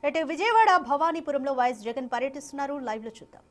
అటు విజయవాడ భవానీపురంలో వైఎస్ జగన్ పర్యటిస్తున్నారు. లైవ్ లో చూద్దాం.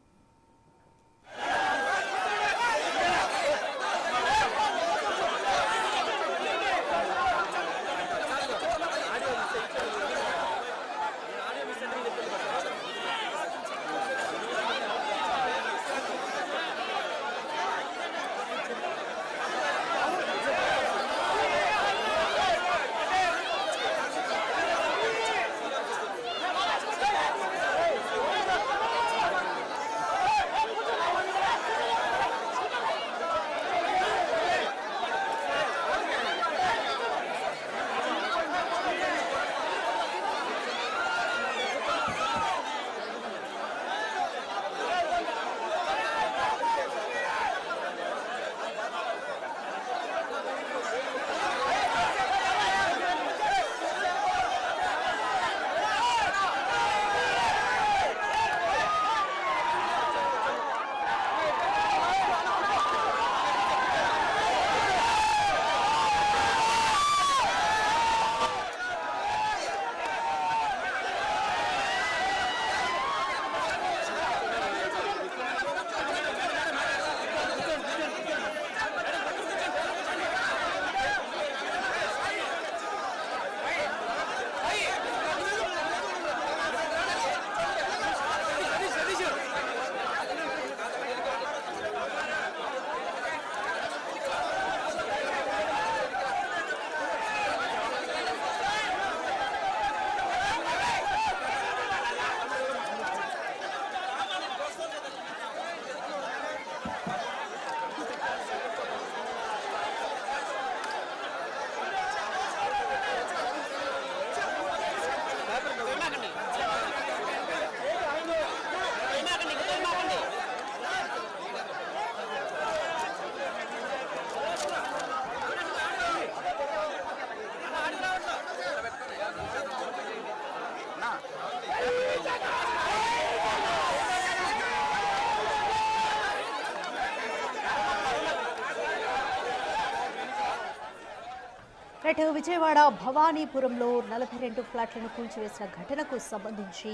అటు విజయవాడ భవానీపురంలో 42 ఫ్లాట్లను కూల్చివేసిన ఘటనకు సంబంధించి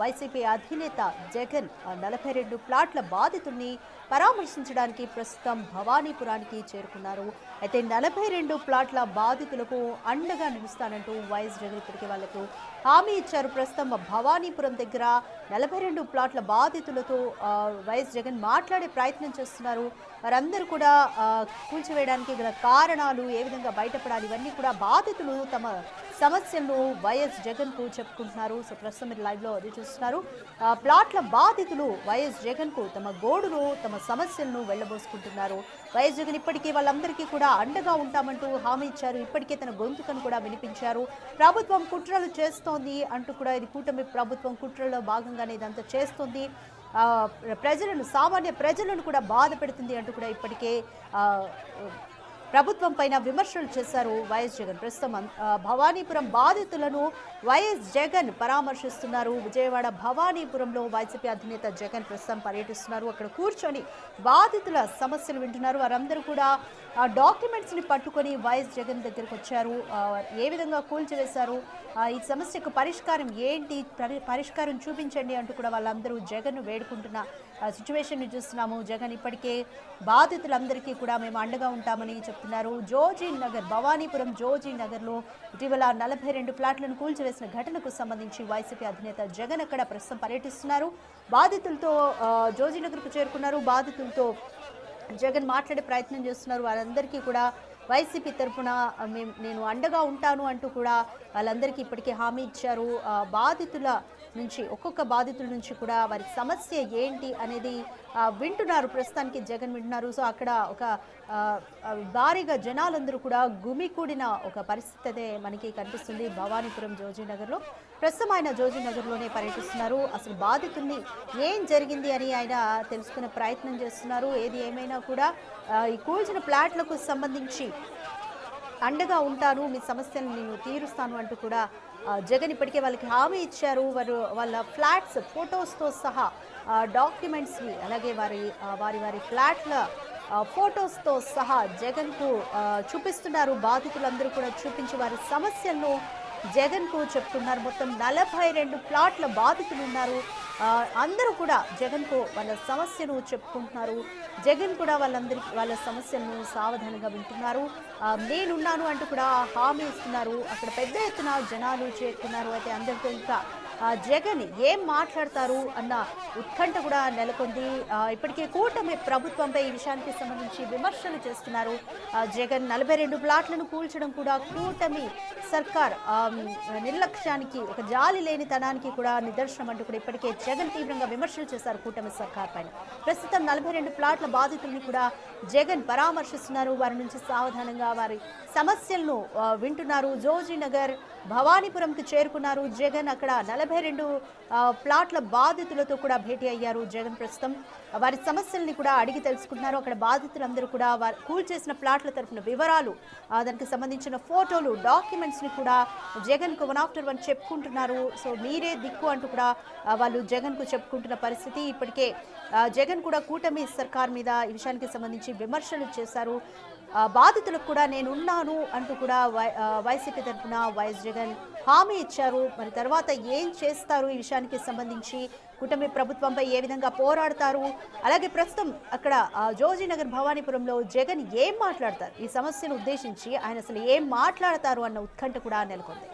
వైసీపీ అధినేత జగన్ 42 ఫ్లాట్ల బాధితుల్ని పరామర్శించడానికి ప్రస్తుతం భవానీపురానికి చేరుకున్నారు. అయితే 42 ఫ్లాట్ల బాధితులకు అండగా నిలుస్తానంటూ వైఎస్ జగన్ ఇప్పటికే వాళ్లకు హామీ ఇచ్చారు. ప్రస్తుతం భవానీపురం దగ్గర 42 ఫ్లాట్ల బాధితులతో వైఎస్ జగన్ మాట్లాడే ప్రయత్నం చేస్తున్నారు. వారందరూ కూడా కూల్చివేయడానికి గల కారణాలు ఏ విధంగా బయటపడాలి ఇవన్నీ కూడా బాధితులు తమ సమస్యలను వైఎస్ జగన్ కు చెప్పుకుంటున్నారు. సో ప్రస్తుతం మీరు లైవ్ లో అది చూస్తున్నారు. ప్లాట్ల బాధితులు వైఎస్ జగన్ కు తమ గోడును తమ సమస్యలను వెళ్లబోసుకుంటున్నారు. వైఎస్ జగన్ ఇప్పటికీ వాళ్ళందరికీ కూడా అండగా ఉంటామంటూ హామీ ఇచ్చారు. ఇప్పటికే తన గొంతుకను కూడా వినిపించారు. ప్రభుత్వం కుట్రలు చేస్తోంది అంటూ కూడా ఇది కూటమి ప్రభుత్వం కుట్రలో భాగంగానే ఇదంతా చేస్తోంది, ప్రజలను సామాన్య ప్రజలను కూడా బాధ పెడుతుంది అంటూ కూడా ఇప్పటికే ప్రభుత్వం పైన విమర్శలు చేశారు వైఎస్ జగన్. ప్రస్తుతం భవానీపురం బాధితులను వైఎస్ జగన్ పరామర్శిస్తున్నారు. విజయవాడ భవానీపురంలో వైసీపీ అధినేత జగన్ ప్రస్తుతం పర్యటిస్తున్నారు. అక్కడ కూర్చొని బాధితుల సమస్యలు వింటున్నారు. వారందరూ కూడా డాక్యుమెంట్స్ ని పట్టుకొని వైఎస్ జగన్ దగ్గరకు వచ్చారు. ఏ విధంగా కూల్చివేశారు, ఈ సమస్యకు పరిష్కారం ఏంటి, పరిష్కారం చూపించండి అంటూ కూడా వాళ్ళందరూ జగన్ వేడుకుంటున్న సిచ్యువేషన్ ని చూస్తున్నాము. జగన్ ఇప్పటికే బాధితులందరికీ కూడా మేము అండగా ఉంటామని చెప్తున్నారు. జోజీ నగర్ భవానీపురం జోజీ నగర్ లో ఇటీవల 42 ఫ్లాట్లను కూల్చివేసిన ఘటనకు సంబంధించి వైసీపీ అధినేత జగన్ అక్కడ ప్రస్తుతం పర్యటిస్తున్నారు. బాధితులతో జోజీ నగర్ కు చేరుకున్నారు. బాధితులతో జగన్ మాట్లాడే ప్రయత్నం చేస్తున్నారు. వారందరికీ కూడా వైసీపీ తరఫున నేను అండగా ఉంటాను అంటూ కూడా వాళ్ళందరికీ ఇప్పటికే హామీ ఇచ్చారు. బాధితుల నుంచి ఒక్కొక్క బాధితుల నుంచి కూడా వారి సమస్య ఏంటి అనేది వింటున్నారు. ప్రస్తుతానికి జగన్ వింటున్నారు. సో అక్కడ ఒక భారీగా జనాలందరూ కూడా గుమికూడిన ఒక పరిస్థితి అయితే మనకి కనిపిస్తుంది భవానీపురం జోజీనగర్లో. ప్రస్తుతం ఆయన జోజీనగర్లోనే పర్యటిస్తున్నారు. అసలు బాధితుల్ని ఏం జరిగింది అని ఆయన తెలుసుకునే ప్రయత్నం చేస్తున్నారు. ఏది ఏమైనా కూడా ఈ కూల్చిన ఫ్లాట్లకు సంబంధించి అండగా ఉంటాను, మీ సమస్యలను నేను తీరుస్తాను అంటూ కూడా జగన్ ఇప్పటికే వాళ్ళకి హామీ ఇచ్చారు. వాళ్ళ ఫ్లాట్స్ ఫొటోస్తో సహా డాక్యుమెంట్స్ని అలాగే వారి ఫ్లాట్ల ఫొటోస్తో సహా జగన్కు చూపిస్తున్నారు. బాధితులందరూ కూడా చూపించి వారి సమస్యలను జగన్ కు చెప్తున్నారు. మొత్తం 42 ప్లాట్ల బాధితులు ఉన్నారు. అందరూ కూడా జగన్ కు వాళ్ళ సమస్యను చెప్పుకుంటున్నారు. జగన్ కూడా వాళ్ళ సమస్యలను సావధానంగా వింటున్నారు. నేనున్నాను అంటూ కూడా హామీ ఇస్తున్నారు. అక్కడ పెద్ద ఎత్తున జనాలు చేరుకున్నారు. అయితే అందరితో ఇంకా జగన్ ఏం మాట్లాడతారు అన్న ఉత్కంఠ కూడా నెలకొంది. ఇప్పటికే కూటమి ప్రభుత్వంపై ఈ విషయానికి సంబంధించి విమర్శలు చేస్తున్నారు. జగన్ 42 ప్లాట్లను కూల్చడం కూడా కూటమి సర్కార్ నిర్లక్ష్యానికి, ఒక జాలి లేనితనానికి కూడా నిదర్శనం అంటూ కూడా ఇప్పటికే జగన్ తీవ్రంగా విమర్శలు చేశారు కూటమి సర్కార్ పైన. ప్రస్తుతం 42 ప్లాట్ల బాధితుల్ని కూడా జగన్ పరామర్శిస్తున్నారు. వారి నుంచి సావధానంగా వారి సమస్యలను వింటున్నారు. జోజీనగర్, భవానీపురంకి చేరుకున్నారు జగన్. అక్కడ 42 ప్లాట్ల బాధితులతో కూడా భేటీ అయ్యారు జగన్. ప్రస్తుతం వారి సమస్యల్ని కూడా అడిగి తెలుసుకుంటున్నారు. అక్కడ బాధితులందరూ కూడా కూల్చేసిన ప్లాట్ల తరఫున వివరాలు, దానికి సంబంధించిన ఫోటోలు, డాక్యుమెంట్స్ని కూడా జగన్కు వన్ ఆఫ్టర్ వన్ చెప్పుకుంటున్నారు. సో మీరే దిక్కు అంటూ కూడా వాళ్ళు జగన్కు చెప్పుకుంటున్న పరిస్థితి. ఇప్పటికే జగన్ కూడా కూటమి సర్కార్ మీద ఈ విషయానికి సంబంధించి విమర్శలు చేశారు. బాధితులకు కూడా నేనున్నాను అంటూ కూడా వైసీపీ తరఫున వైఎస్ జగన్ హామీ ఇచ్చారు. మరి తర్వాత ఏం చేస్తారు, ఈ విషయానికి సంబంధించి కూటమి ప్రభుత్వంపై ఏ విధంగా పోరాడతారు, అలాగే ప్రస్తుతం అక్కడ జోజీనగర్ భవానీపురంలో జగన్ ఏం మాట్లాడతారు, ఈ సమస్యను ఉద్దేశించి ఆయన అసలు ఏం మాట్లాడతారు అన్న ఉత్కంఠ కూడా నెలకొంది.